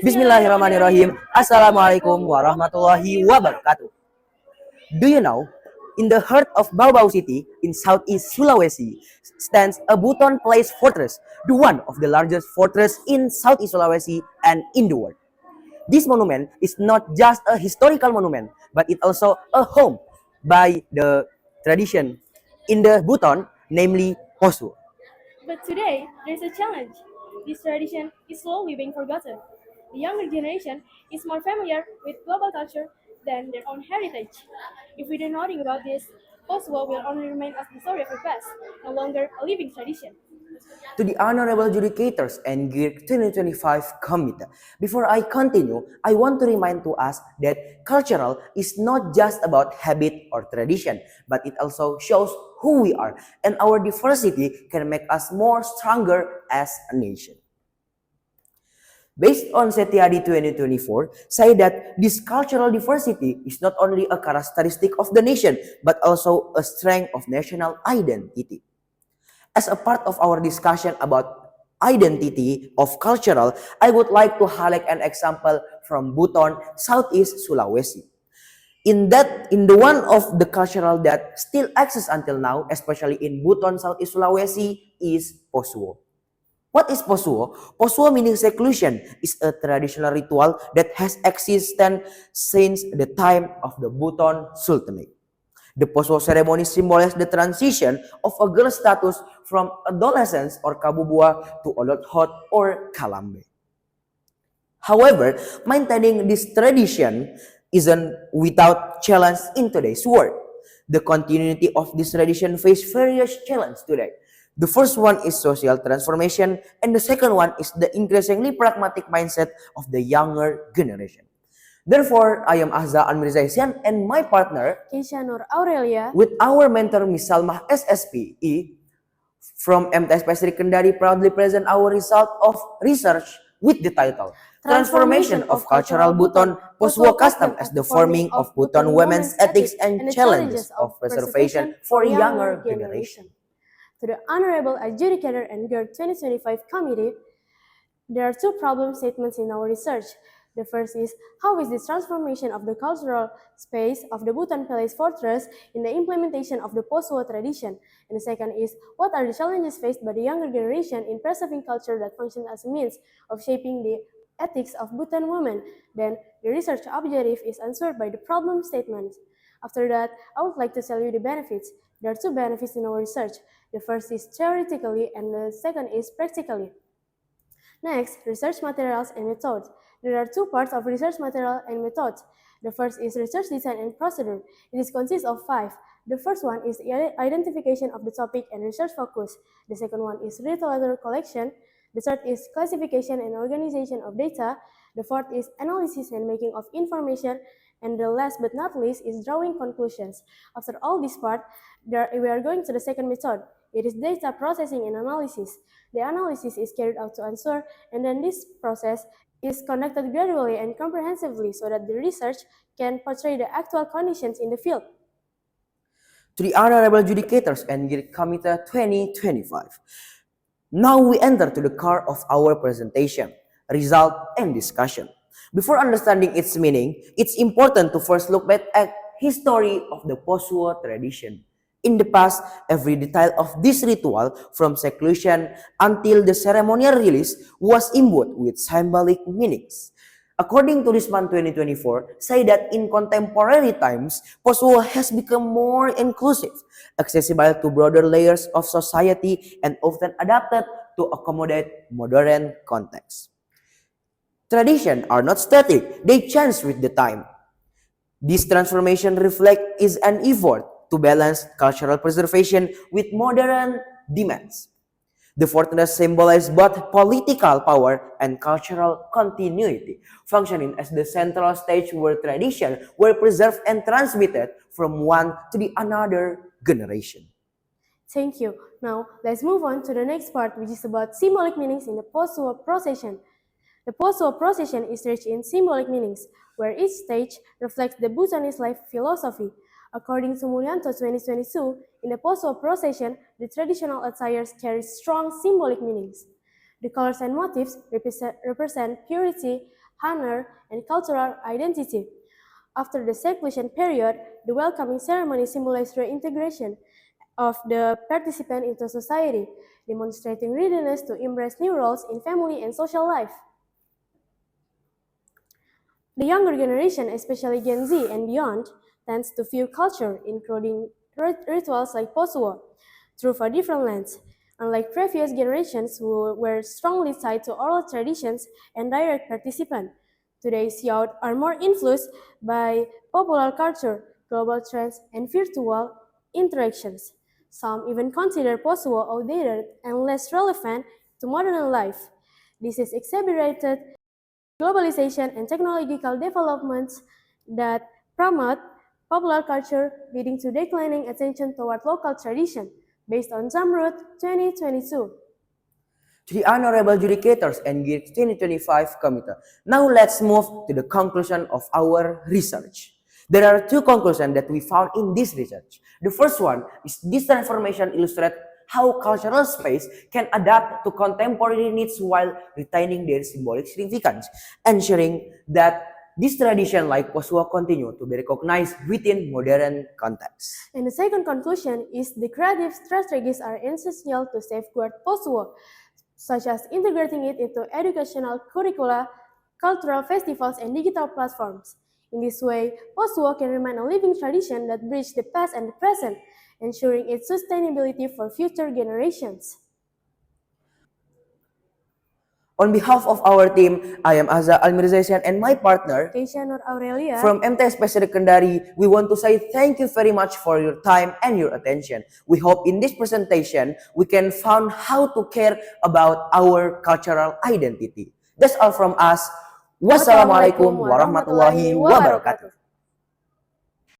Bismillahirrahmanirrahim. Assalamualaikum warahmatullahi wabarakatuh. Do you know, in the heart of Baobao City in southeast Sulawesi stands a Buton Place Fortress, the one of the largest fortress in southeast Sulawesi and in the world. This monument is not just a historical monument, but it also a home by the tradition in the Buton, namely Posuo. But today, there's a challenge. This tradition is slowly being forgotten. The younger generation is more familiar with global culture than their own heritage. If we do nothing about this, Posuo will only remain as the story of the past, no longer a living tradition. To the honorable adjudicators and GIRC 2025 committee. Before I continue, I want to remind to us that cultural is not just about habit or tradition, but it also shows who we are, and our diversity can make us more stronger as a nation. Based on Setiadi 2024, say that this cultural diversity is not only a characteristic of the nation, but also a strength of national identity. As a part of our discussion about identity of cultural, I would like to highlight an example from Buton, Southeast Sulawesi. In the one of the cultural that still exists until now, especially in Buton, Southeast Sulawesi, is Posuo. What is Posuo? Posuo meaning seclusion is a traditional ritual that has existed since the time of the Buton Sultanate. The Posuo ceremony symbolizes the transition of a girl's status from adolescence or kabubua to adulthood or kalambe. However, maintaining this tradition isn't without challenge in today's world. The continuity of this tradition faces various challenges today. The first one is social transformation, and the second one is the increasingly pragmatic mindset of the younger generation. Therefore, I am Ahza Almirzha Hessian and my partner Keisya Aurelia with our mentor Miss Salma SSPE from MTsS Pesri Kendari proudly present our result of research with the title Transformation of Cultural Buton, Posuo Custom as the Forming of Buton Women's Ethics and Challenges of Preservation for Younger Generation. To the Honorable Adjudicator and GIRC 2025 Committee, there are two problem statements in our research. The first is, how is this transformation of the cultural space of the Buton Place Fortress in the implementation of the Posuo tradition? And the second is, what are the challenges faced by the younger generation in preserving culture that functions as a means of shaping the ethics of Buton women? Then, the research objective is answered by the problem statements. After that, I would like to tell you the benefits. There are two benefits in our research. The first is theoretically and the second is practically. Next, research materials and methods. There are two parts of research material and methods. The first is research design and procedure. It consists of 5. The first one is identification of the topic and research focus. The second one is literature collection. The third is classification and organization of data. The fourth is analysis and making of information. And the last but not least is drawing conclusions. After all this part, we are going to the second method. It is data processing and analysis. The analysis is carried out to answer, and then this process is conducted gradually and comprehensively so that the research can portray the actual conditions in the field. To the honorable adjudicators and GIRC Committee 2025. Now we enter to the core of our presentation, result and discussion. Before understanding its meaning, it's important to first look back at history of the Posuo tradition. In the past, every detail of this ritual, from seclusion until the ceremonial release, was imbued with symbolic meanings. According to Risman 2024, say that in contemporary times, Posuo has become more inclusive, accessible to broader layers of society, and often adapted to accommodate modern contexts. Traditions are not static, they change with the time. This transformation is an effort to balance cultural preservation with modern demands. The fortress symbolizes both political power and cultural continuity, functioning as the central stage where traditions were preserved and transmitted from one to the another generation. Thank you. Now, let's move on to the next part, which is about symbolic meanings in the Posuo procession. The Posuo procession is rich in symbolic meanings, where each stage reflects the Bhutanese life philosophy. According to Mulyanto 2022, in the Posuo procession, the traditional attires carry strong symbolic meanings. The colors and motifs represent purity, honor, and cultural identity. After the seclusion period, the welcoming ceremony symbolized reintegration of the participant into society, demonstrating readiness to embrace new roles in family and social life. The younger generation, especially Gen Z and beyond, tends to view culture, including rituals like Posuo, through a different lens. Unlike previous generations who were strongly tied to oral traditions and direct participation, today's youth are more influenced by popular culture, global trends, and virtual interactions. Some even consider Posuo outdated and less relevant to modern life. This is exacerbated globalization and technological developments that promote popular culture, leading to declining attention toward local tradition, based on Zamrud 2022. To the honorable judicators and GIRC 2025 committee, now let's move to the conclusion of our research. There are two conclusions that we found in this research. The first one is this transformation illustrates how cultural space can adapt to contemporary needs while retaining their symbolic significance, ensuring that this tradition like Posuo continue to be recognized within modern contexts. And the second conclusion is the creative strategies are essential to safeguard Posuo, such as integrating it into educational curricula, cultural festivals, and digital platforms. In this way, Posuo can remain a living tradition that bridges the past and the present, ensuring its sustainability for future generations. On behalf of our team, I am Ahza, Almirzha, and my partner Keisya Aurelia from MTsS Pesri Kendari. We want to say thank you very much for your time and your attention. We hope in this presentation we can find how to care about our cultural identity. That's all from us. Wassalamualaikum warahmatullahi wabarakatuh.